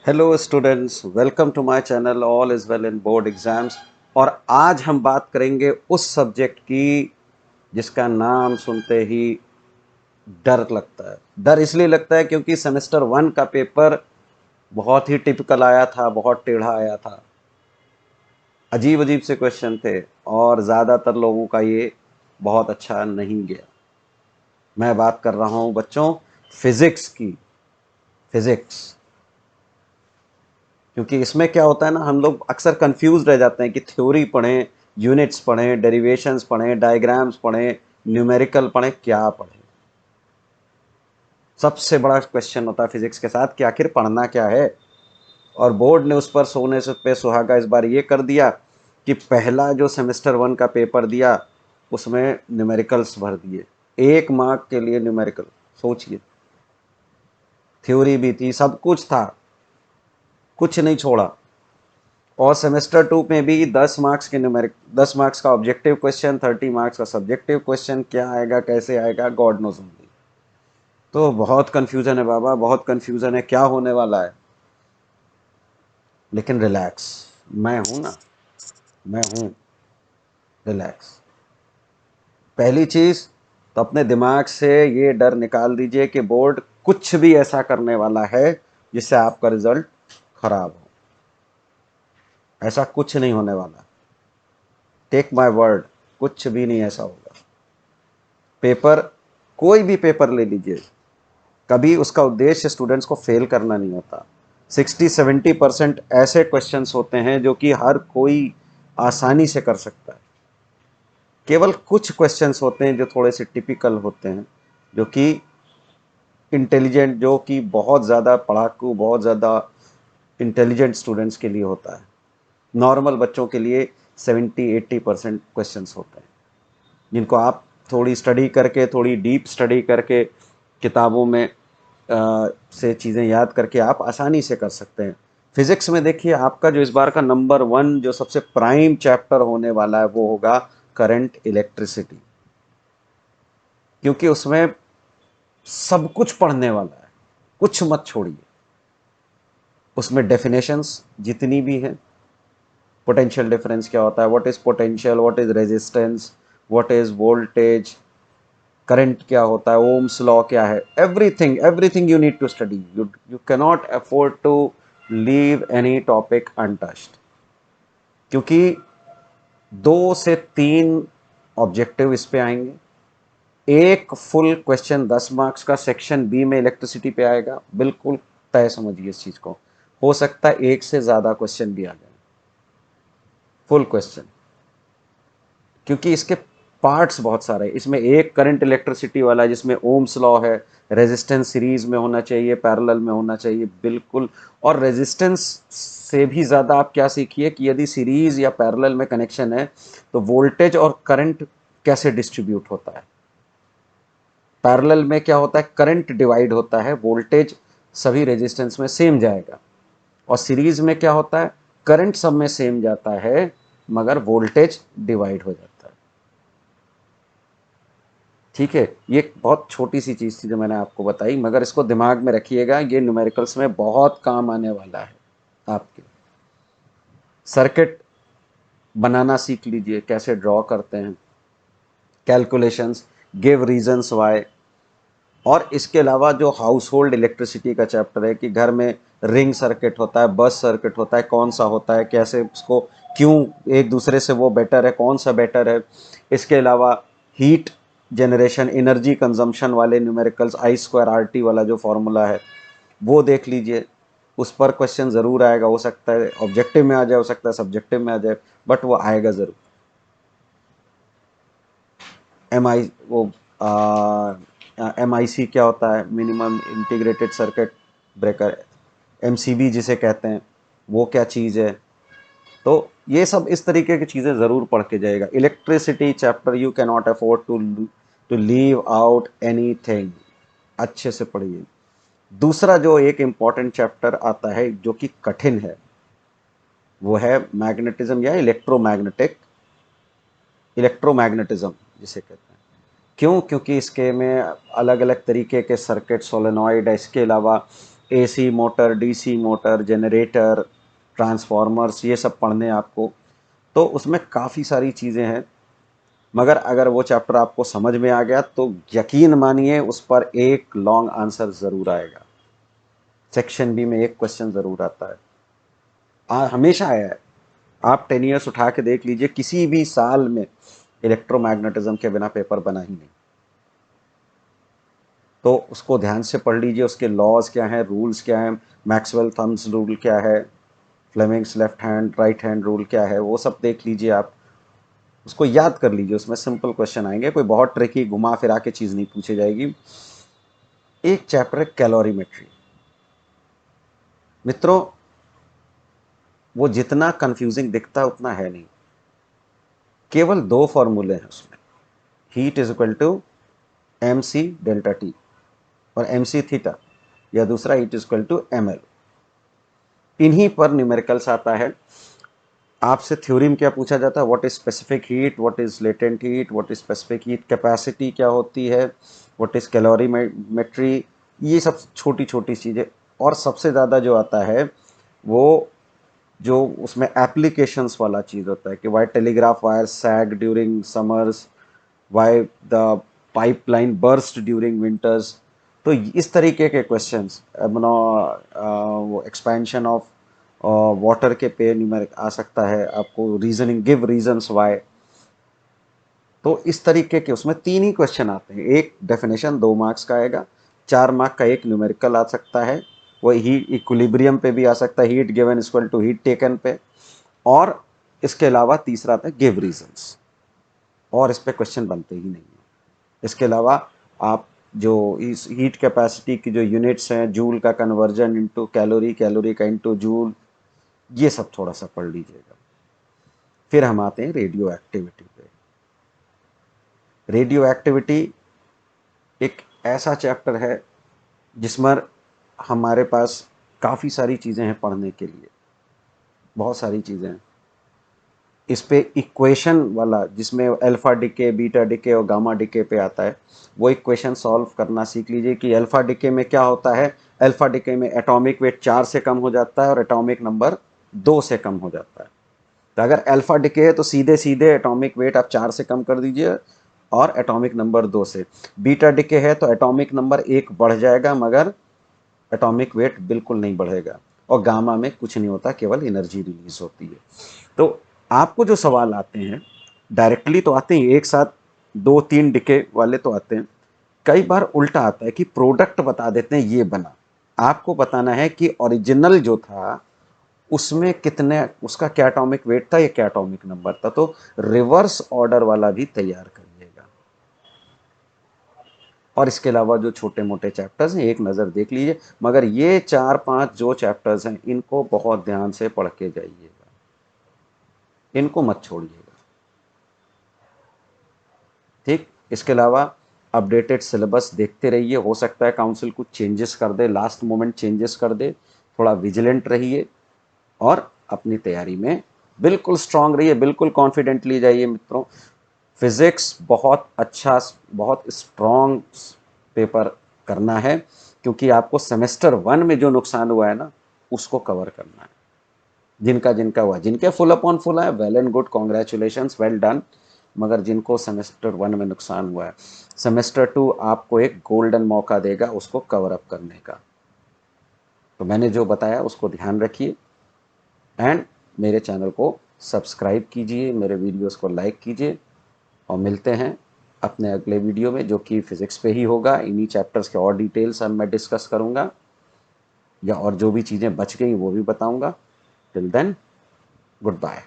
Hello students, welcome to my channel all is well in board exams. और आज हम बात करेंगे उस सब्जेक्ट की जिसका नाम सुनते ही डर लगता है। डर इसलिए लगता है क्योंकि सेमेस्टर 1 का पेपर बहुत ही टिपिकल आया था, बहुत टेढ़ा आया था। अजीब अजीब से क्वेश्चन थे और ज़्यादातर लोगों का ये बहुत अच्छा नहीं गया। मैं बात कर रहा हूँ बच्चों फिज़िक्स की। फिज़िक्स, क्योंकि इसमें क्या होता है ना, हम लोग अक्सर कंफ्यूज रह जाते हैं कि थ्योरी पढ़ें, यूनिट्स पढ़ें, डेरिवेशंस पढ़ें, डायग्राम्स पढ़ें, न्यूमेरिकल पढ़ें, क्या पढ़ें। सबसे बड़ा क्वेश्चन होता है फिजिक्स के साथ कि आखिर पढ़ना क्या है। और बोर्ड ने उस पर सोने से पे सुहागा इस बार ये कर दिया कि पहला जो सेमेस्टर 1 का पेपर दिया उसमें न्यूमेरिकल्स भर दिए। 1 मार्क के लिए न्यूमेरिकल। सोचिए, थ्योरी भी थी, सब कुछ था, कुछ नहीं छोड़ा। और सेमेस्टर 2 में भी 10 मार्क्स के न्यूमेरिक, 10 मार्क्स का ऑब्जेक्टिव क्वेश्चन, 30 मार्क्स का सब्जेक्टिव क्वेश्चन। क्या आएगा, कैसे आएगा, गॉड नोज ओनली। तो बहुत कंफ्यूजन है बाबा, बहुत कंफ्यूजन है, क्या होने वाला है। लेकिन रिलैक्स, मैं हूं ना, मैं हूं। रिलैक्स। पहली चीज तो अपने दिमाग से ये डर निकाल दीजिए कि बोर्ड कुछ भी ऐसा करने वाला है जिससे आपका रिजल्ट खराब हो। ऐसा कुछ नहीं होने वाला। टेक माय वर्ड, कुछ भी नहीं ऐसा होगा। पेपर, कोई भी पेपर ले लीजिए, कभी उसका उद्देश्य स्टूडेंट्स को फेल करना नहीं होता। 60-70% ऐसे क्वेश्चंस होते हैं जो कि हर कोई आसानी से कर सकता है। केवल कुछ क्वेश्चंस होते हैं जो थोड़े से टिपिकल होते हैं, जो कि इंटेलिजेंट, जो कि बहुत ज़्यादा पढ़ाकू, बहुत ज़्यादा इंटेलिजेंट स्टूडेंट्स के लिए होता है। नॉर्मल बच्चों के लिए 70-80% क्वेश्चंस होते हैं जिनको आप थोड़ी स्टडी करके, थोड़ी डीप स्टडी करके, किताबों में से चीज़ें याद करके आप आसानी से कर सकते हैं। फिज़िक्स में देखिए, आपका जो इस बार का नंबर 1 जो सबसे प्राइम चैप्टर होने वाला है वो होगा करंट इलेक्ट्रिसिटी। क्योंकि उसमें सब कुछ पढ़ने वाला है, कुछ मत छोड़िए। उसमें डेफिनेशंस जितनी भी हैं, पोटेंशियल डिफरेंस क्या होता है, what is potential, what is resistance, what is voltage, current क्या होता है, ओम्स लॉ क्या है, everything everything you need to study. You cannot afford to leave any topic untouched. क्योंकि 2 से 3 ऑब्जेक्टिव इस पे आएंगे। एक फुल क्वेश्चन 10 मार्क्स का सेक्शन बी में इलेक्ट्रिसिटी पे आएगा, बिल्कुल तय समझिए इस चीज को। हो सकता है एक से ज्यादा क्वेश्चन भी आ जाए, फुल क्वेश्चन। क्योंकि इसके पार्ट्स बहुत सारे हैं। इसमें एक करंट इलेक्ट्रिसिटी वाला है जिसमें ओम्स लॉ है, रेजिस्टेंस सीरीज में होना चाहिए, पैरेलल में होना चाहिए, बिल्कुल। और रेजिस्टेंस से भी ज़्यादा आप क्या सीखिए कि यदि सीरीज या पैरेलल में कनेक्शन है तो वोल्टेज और करंट कैसे डिस्ट्रीब्यूट होता है। पैरेलल में क्या होता है, करंट डिवाइड होता है, वोल्टेज सभी रेजिस्टेंस में सेम जाएगा। और सीरीज में क्या होता है, करंट सब में सेम जाता है मगर वोल्टेज डिवाइड हो जाता है। ठीक है, ये एक बहुत छोटी सी चीज़ थी जो मैंने आपको बताई, मगर इसको दिमाग में रखिएगा, ये न्यूमेरिकल्स में बहुत काम आने वाला है आपके। सर्किट बनाना सीख लीजिए, कैसे ड्रॉ करते हैं, कैलकुलेशंस, गिव रीजंस वाई। और इसके अलावा जो हाउस होल्ड इलेक्ट्रिसिटी का चैप्टर है कि घर में रिंग सर्किट होता है, बस सर्किट होता है, कौन सा होता है, कैसे उसको, क्यों एक दूसरे से वो बेटर है, कौन सा बेटर है। इसके अलावा हीट जनरेशन, एनर्जी कंजम्पशन वाले न्यूमेरिकल्स, I²RT वाला जो फॉर्मूला है वो देख लीजिए। उस पर क्वेश्चन ज़रूर आएगा, हो सकता है ऑब्जेक्टिव में आ जाए, हो सकता है सब्जेक्टिव में आ जाए, बट वो आएगा ज़रूर। MIC क्या होता है, minimum integrated circuit breaker, MCB जिसे कहते हैं, वो क्या चीज़ है। तो ये सब इस तरीके की चीज़ें ज़रूर पढ़ के जाएगा। Electricity chapter you can not afford to leave out anything. अच्छे से पढ़िए। दूसरा जो एक इम्पॉर्टेंट चैप्टर आता है जो कि कठिन है, वो है मैग्नेटिज्म या इलेक्ट्रोमैग्नेटिज्म जिसे कहते हैं। क्यों, क्योंकि इसके में अलग अलग तरीके के सर्किट, सोलेनॉइड है, इसके अलावा AC motor, DC motor, generator, transformers, ये सब पढ़ने आपको। तो उसमें काफ़ी सारी चीज़ें हैं, मगर अगर वो चैप्टर आपको समझ में आ गया तो यकीन मानिए उस पर एक लॉन्ग आंसर ज़रूर आएगा। सेक्शन बी में एक क्वेश्चन ज़रूर आता है, हमेशा आया है। आप 10 ईयर्स उठा के देख लीजिए, किसी भी साल में इलेक्ट्रोमैग्नेटिज्म के बिना पेपर बना ही नहीं। तो उसको ध्यान से पढ़ लीजिए, उसके लॉज क्या हैं, रूल्स क्या हैं, मैक्सवेल थम्स रूल क्या है, Fleming's left hand right hand rule क्या है, वो सब देख लीजिए आप, उसको याद कर लीजिए। उसमें सिंपल क्वेश्चन आएंगे, कोई बहुत ट्रिकी घुमा फिरा के चीज़ नहीं पूछी जाएगी। एक चैप्टर है कैलोरीमेट्री। मित्रों, वो जितना कंफ्यूजिंग दिखता है उतना है नहीं। केवल दो फॉर्मूले हैं उसमें, heat is equal to M C delta T और एम सी थीटा, या दूसरा heat is equal to M L. इन्हीं पर न्यूमेरिकल्स आता है। आपसे थ्योरी में क्या पूछा जाता है, what is specific heat, what is latent heat, what is specific heat capacity क्या होती है, व्हाट इज कैलोरीमेट्री, ये सब छोटी छोटी चीज़ें। और सबसे ज़्यादा जो आता है वो जो उसमें एप्लीकेशंस वाला चीज़ होता है कि why telegraph wire sag during summers, why the pipeline burst during winters. तो इस तरीके के क्वेश्चंस, वो एक्सपेंशन ऑफ वाटर के पे न्यूमेरिक आ सकता है आपको, रीजनिंग गिव रीजंस वाई। तो इस तरीके के उसमें तीन ही क्वेश्चन आते हैं, एक डेफिनेशन 2 मार्क्स का आएगा, 4 मार्क का एक न्यूमेरिकल आ सकता है, वो हीट इक्विलिब्रियम पे भी आ सकता है, heat given equal to heat taken पे, और इसके अलावा तीसरा आता है गिव रीजंस, और इस पे क्वेश्चन बनते ही नहीं है। इसके अलावा आप जो इस हीट कैपेसिटी की जो यूनिट्स हैं, जूल का कन्वर्जन इनटू कैलोरी, कैलोरी का इनटू जूल, ये सब थोड़ा सा पढ़ लीजिएगा। फिर हम आते हैं रेडियो एक्टिविटी पे। रेडियो एक्टिविटी एक ऐसा चैप्टर है जिसमें हमारे पास काफ़ी सारी चीज़ें हैं पढ़ने के लिए, बहुत सारी चीज़ें हैं। इस पे इक्वेशन वाला, जिसमें अल्फा डिके, बीटा डिके और गामा डिके पे आता है, वो इक्वेशन सॉल्व करना सीख लीजिए कि अल्फा डिके में क्या होता है। अल्फा डिके में एटॉमिक वेट 4 से कम हो जाता है और एटॉमिक नंबर 2 से कम हो जाता है। तो अगर अल्फा डिके है तो सीधे सीधे एटॉमिक वेट आप 4 से कम कर दीजिए और एटॉमिक नंबर 2 से। बीटा डिके है तो एटॉमिक नंबर 1 बढ़ जाएगा मगर एटॉमिक वेट बिल्कुल नहीं बढ़ेगा। और गामा में कुछ नहीं होता, केवल एनर्जी रिलीज होती है। तो आपको जो सवाल आते हैं डायरेक्टली तो आते हैं, एक साथ 2-3 डिके वाले तो आते हैं, कई बार उल्टा आता है कि प्रोडक्ट बता देते हैं ये बना। आपको बताना है कि ओरिजिनल जो था उसमें कितने, उसका क्या एटॉमिक वेट था, या क्या एटॉमिक नंबर था। तो रिवर्स ऑर्डर वाला भी तैयार करिएगा। और इसके अलावा जो छोटे मोटे चैप्टर्स हैं एक नज़र देख लीजिए, मगर ये 4-5 जो चैप्टर्स हैं इनको बहुत ध्यान से पढ़ के जाइएगा, इनको मत छोड़िएगा। ठीक, इसके अलावा अपडेटेड सिलेबस देखते रहिए, हो सकता है काउंसिल कुछ चेंजेस कर दे, लास्ट मोमेंट चेंजेस कर दे, थोड़ा विजिलेंट रहिए और अपनी तैयारी में बिल्कुल स्ट्रांग रहिए, बिल्कुल कॉन्फिडेंटली जाइए मित्रों। फिज़िक्स बहुत अच्छा, बहुत स्ट्रांग पेपर करना है, क्योंकि आपको सेमेस्टर 1 में जो नुकसान हुआ है ना उसको कवर करना है। जिनका जिनका हुआ, जिनके फुल अपॉन फुल है, well and good, congratulations, well done. मगर जिनको सेमेस्टर 1 में नुकसान हुआ है, सेमेस्टर 2 आपको एक गोल्डन मौका देगा उसको कवर अप करने का। तो मैंने जो बताया उसको ध्यान रखिए एंड मेरे चैनल को सब्सक्राइब कीजिए, मेरे वीडियोस को लाइक कीजिए, और मिलते हैं अपने अगले वीडियो में जो कि फिज़िक्स पे ही होगा। इन्हीं चैप्टर्स के और डिटेल्स अब मैं डिस्कस करूँगा, या और जो भी चीज़ें बच गई वो भी बताऊँगा। Till then, good bye.